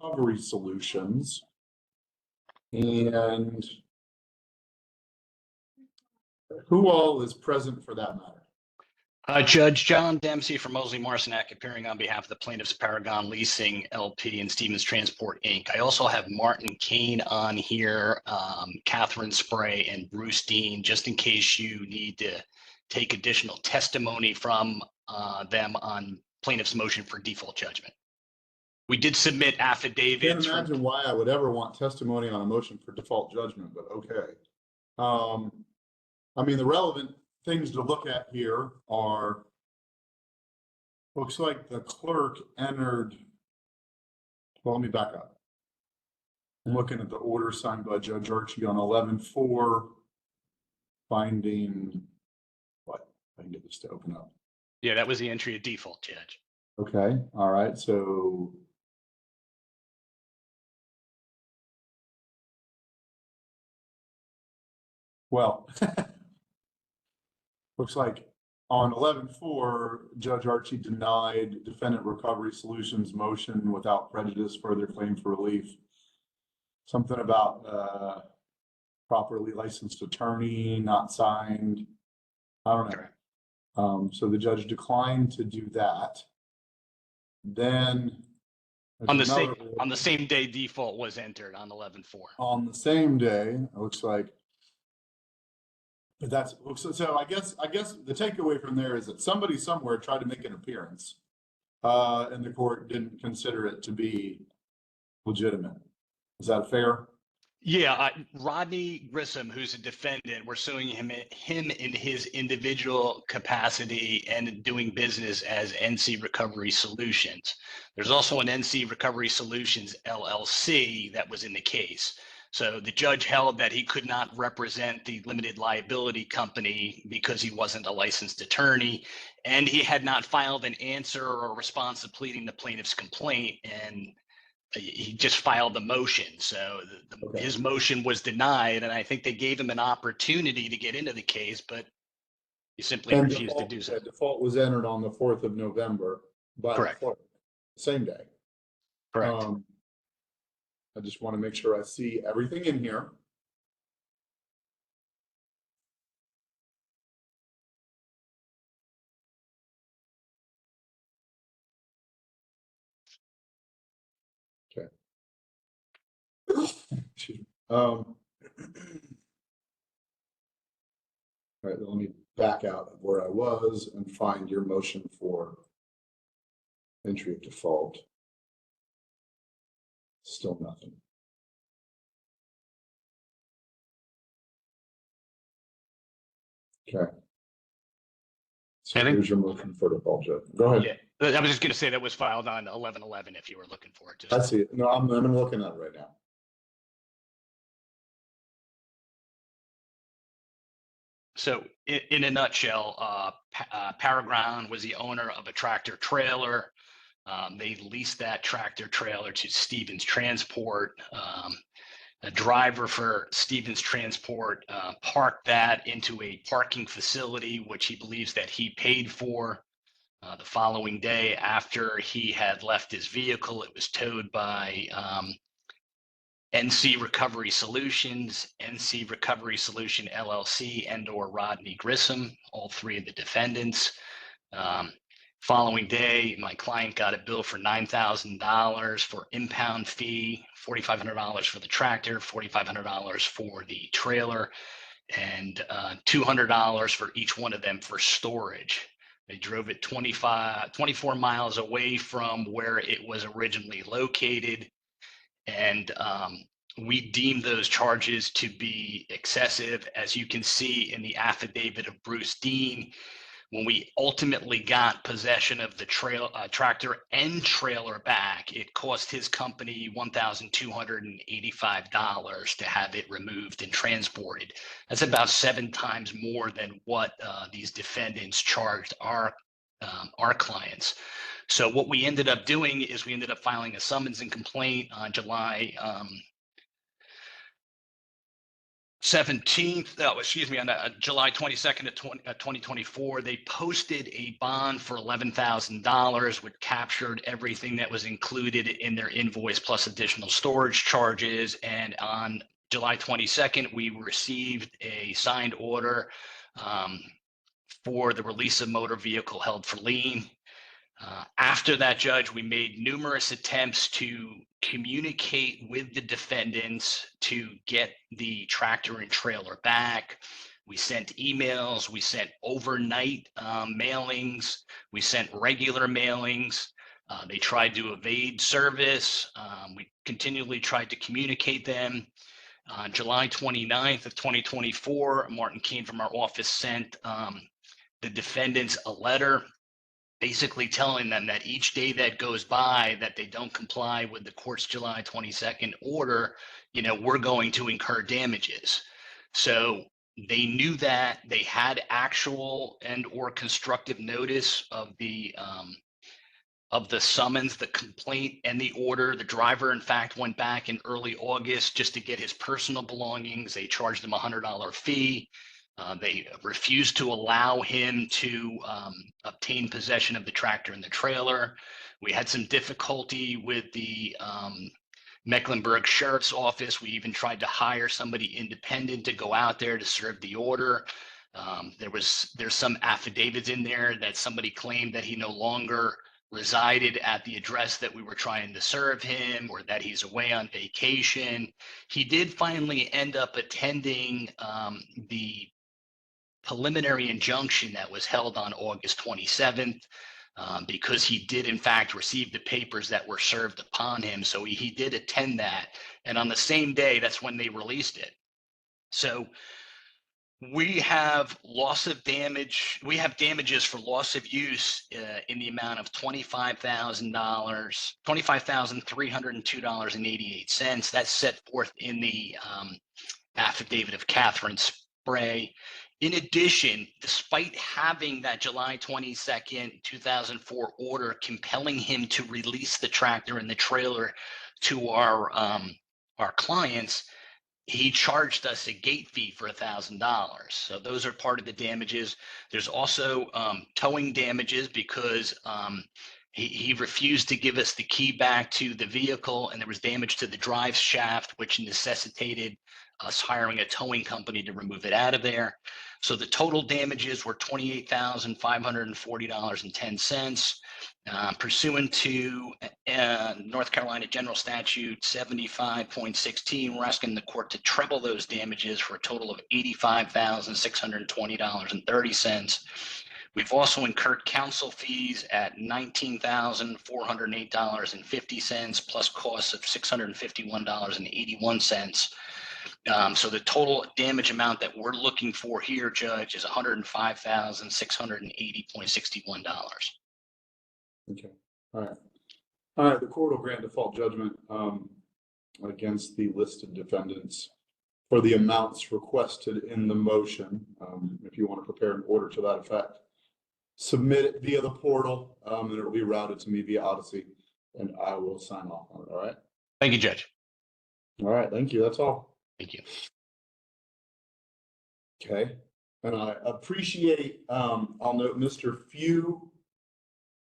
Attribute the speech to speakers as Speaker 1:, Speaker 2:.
Speaker 1: Recovery Solutions. And who all is present for that matter?
Speaker 2: Judge John Dempsey from Mosley Marcinek appearing on behalf of the plaintiffs Paragon Leasing LP and Stevens Transport Inc. I also have Martin Kane on here, Catherine Spray and Bruce Dean, just in case you need to take additional testimony from them on plaintiff's motion for default judgment. We did submit affidavits.
Speaker 1: I can't imagine why I would ever want testimony on a motion for default judgment, but okay. I mean, the relevant things to look at here are, looks like the clerk entered, well, let me back up. I'm looking at the order signed by Judge Archie on 11/4, finding, what, I can get this to open up.
Speaker 2: Yeah, that was the entry of default, Judge.
Speaker 1: Okay, all right, so well, looks like on 11/4, Judge Archie denied Defendant Recovery Solutions motion without prejudice, further claim for relief. Something about properly licensed attorney, not signed. I don't know. So the judge declined to do that. Then
Speaker 2: on the same day default was entered on 11/4.
Speaker 1: On the same day, it looks like. But that's so. I guess the takeaway from there is that somebody somewhere tried to make an appearance, and the court didn't consider it to be legitimate. Is that fair?
Speaker 2: Yeah, Rodney Grissom, who's a defendant, we're suing him in his individual capacity and doing business as NC Recovery Solutions. There's also an NC Recovery Solutions LLC that was in the case. So the judge held that he could not represent the limited liability company because he wasn't a licensed attorney, and he had not filed an answer or response to pleading the plaintiff's complaint, and he just filed the motion. So his motion was denied, and I think they gave him an opportunity to get into the case, but he simply refused to do so.
Speaker 1: Default was entered on the 4th of November by the clerk, same day.
Speaker 2: Correct.
Speaker 1: I just want to make sure I see everything in here. Okay. All right, let me back out of where I was and find your motion for entry of default. Still nothing. Okay. So here's your motion for default judgment. Go ahead.
Speaker 2: Yeah, I was just going to say that was filed on 11/11 if you were looking for it.
Speaker 1: I see it. No, I'm looking at it right now.
Speaker 2: So in a nutshell, Paragon was the owner of a tractor trailer. They leased that tractor trailer to Stevens Transport. A driver for Stevens Transport parked that into a parking facility, which he believes that he paid for. The following day, after he had left his vehicle, it was towed by NC Recovery Solutions, NC Recovery Solution LLC, and/or Rodney Grissom, all three of the defendants. Following day, my client got a bill for $9,000 for impound fee, $4,500 for the tractor, $4,500 for the trailer, and $200 for each one of them for storage. They drove it 24 miles away from where it was originally located. And we deemed those charges to be excessive. As you can see in the affidavit of Bruce Dean, when we ultimately got possession of the tractor and trailer back, it cost his company $1,285 to have it removed and transported. That's about 7 times more than what these defendants charged our clients. So what we ended up doing is we ended up filing a summons and complaint on July 17th, on July 22nd of 2024, they posted a bond for $11,000, which captured everything that was included in their invoice plus additional storage charges. And on July 22nd, we received a signed order for the release of motor vehicle held for lien. After that, Judge, we made numerous attempts to communicate with the defendants to get the tractor and trailer back. We sent emails, we sent overnight mailings, we sent regular mailings. They tried to evade service. We continually tried to communicate them. On July 29th of 2024, Martin Keene from our office sent the defendants a letter basically telling them that each day that goes by that they don't comply with the court's July 22nd order, we're going to incur damages. So they knew that they had actual and or constructive notice of the summons, the complaint, and the order. The driver, in fact, went back in early August just to get his personal belongings. They charged him a $100 fee. They refused to allow him to obtain possession of the tractor and the trailer. We had some difficulty with the Mecklenburg Sheriff's Office. We even tried to hire somebody independent to go out there to serve the order. There's some affidavits in there that somebody claimed that he no longer resided at the address that we were trying to serve him, or that he's away on vacation. He did finally end up attending the preliminary injunction that was held on August 27th because he did in fact receive the papers that were served upon him. So he did attend that. And on the same day, that's when they released it. So we have loss of damage. We have damages for loss of use in the amount of $25,302.88. That's set forth in the affidavit of Catherine Spray. In addition, despite having that July 22nd, 2004 order compelling him to release the tractor and the trailer to our clients, he charged us a gate fee for $1,000. So those are part of the damages. There's also towing damages because he refused to give us the key back to the vehicle, and there was damage to the drive shaft, which necessitated us hiring a towing company to remove it out of there. So the total damages were $28,540.10. Pursuant to North Carolina General Statute 75.16, we're asking the court to treble those damages for a total of $85,620.30. We've also incurred counsel fees at $19,408.50 plus costs of $651.81. So the total damage amount that we're looking for here, Judge, is $105,680.61.
Speaker 1: Okay. All right. The court will grant default judgment against the listed defendants for the amounts requested in the motion. If you want to prepare an order to that effect, submit it via the portal, and it will be routed to me via Odyssey, and I will sign off on it. All right.
Speaker 2: Thank you, Judge.
Speaker 1: All right. Thank you. That's all.
Speaker 2: Thank you.
Speaker 1: Okay. And I appreciate, I'll note Mr. Few